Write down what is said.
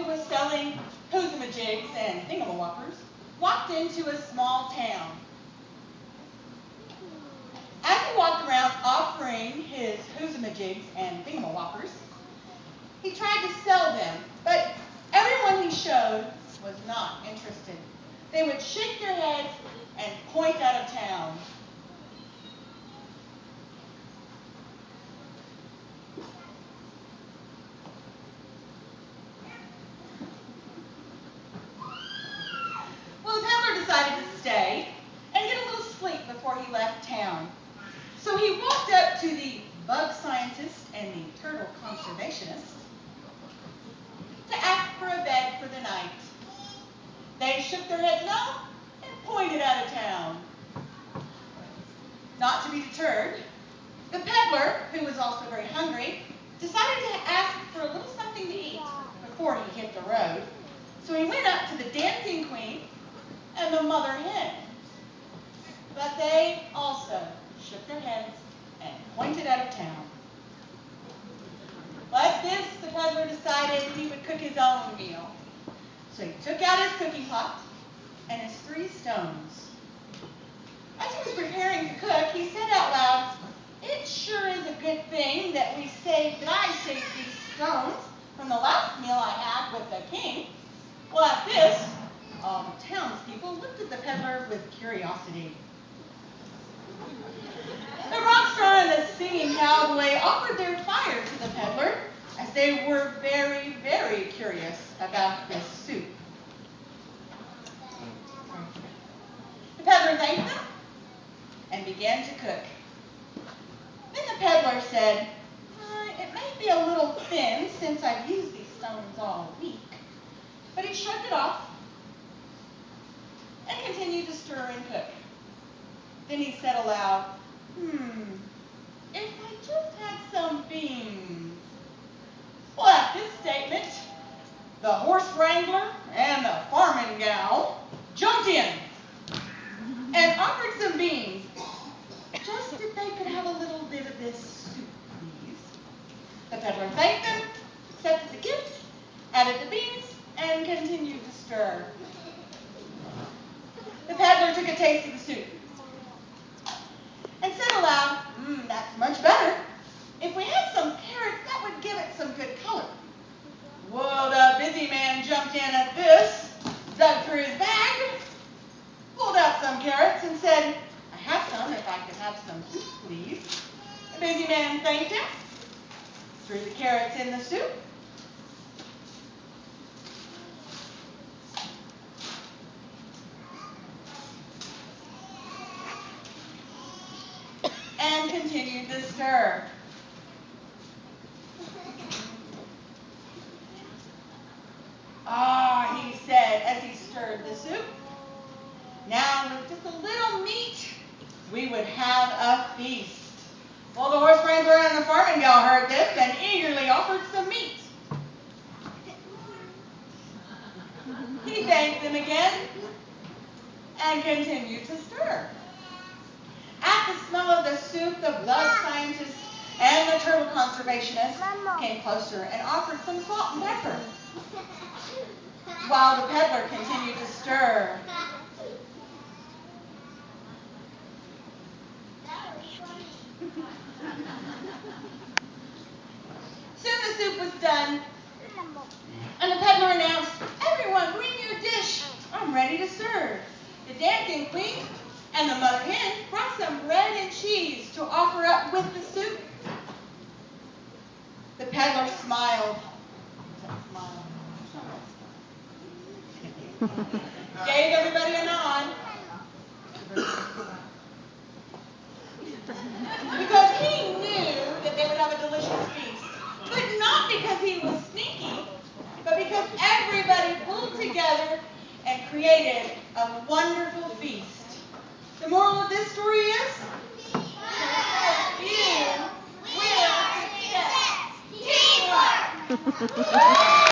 who was selling hoosamajigs and thingamawhoppers, walked into a small town. As he walked around offering his hoosamajigs and thingamawhoppers, he tried to sell them, but everyone he showed was not interested. They would shake their heads and point out of town. Well, the peddler decided to stay and get a little sleep before he left town. So he walked up to the bug scientist and the turtle conservationist to ask for a bed for the night. They shook their heads no and pointed out of town. Not to be deterred, the peddler, who was also very hungry, decided to ask for a little something to eat before he hit the road. So he went up to the dancing queen and the mother hen. But they also shook their heads and pointed out of town. Like this, the peddler decided he would cook his own meal. So he took out his cooking pot and his 3 stones. As he was preparing to cook, he said out loud, "It sure is a good thing that I saved these stones from the last meal I had with the king." Well, at this, all the townspeople looked at the peddler with curiosity. The rock star and the singing cowboy offered their fire to the peddler, as they were very, very curious about this soup. The peddler thanked them and began to cook. Then the peddler said, "It may be a little thin since I've used these stones all week." But he shrugged it off and continued to stir and cook. Then he said aloud, "If I just had some beans." Well, at this statement, the horse wrangler and the farming gal jumped in and offered some beans. Just if they could have a little bit of this soup, please. The peddler thanked them, accepted the gift, added the beans, and continued to stir. The peddler took a taste of the soup and said aloud, "That's much better. If we had some carrots, that would give it some good color." Whoa, the busy man jumped in at this, dug through his bag, pulled out some carrots, and said, "I have some if I could have some soup, please." The busy man thanked him, threw the carrots in the soup, and continued to stir. "Ah," he said as he stirred the soup, "now with just a little meat, we would have a feast." Well, the horse wrangler and the farming gal heard this and eagerly offered some meat. He thanked them again and continued to stir. At the smell of the soup, the bug scientist and the turtle conservationist came closer and offered some salt and pepper, while the peddler continued to stir. Soon the soup was done, and the peddler announced, "Everyone, bring your dish. I'm ready to serve." The dancing queen and the mother hen brought some bread and cheese to offer up with the soup. The peddler smiled, gave everybody a nod, because he knew that they would have a delicious feast. But not because he was sneaky, but because everybody pulled together and created a wonderful feast. The moral of this story is, you will success. Teamwork!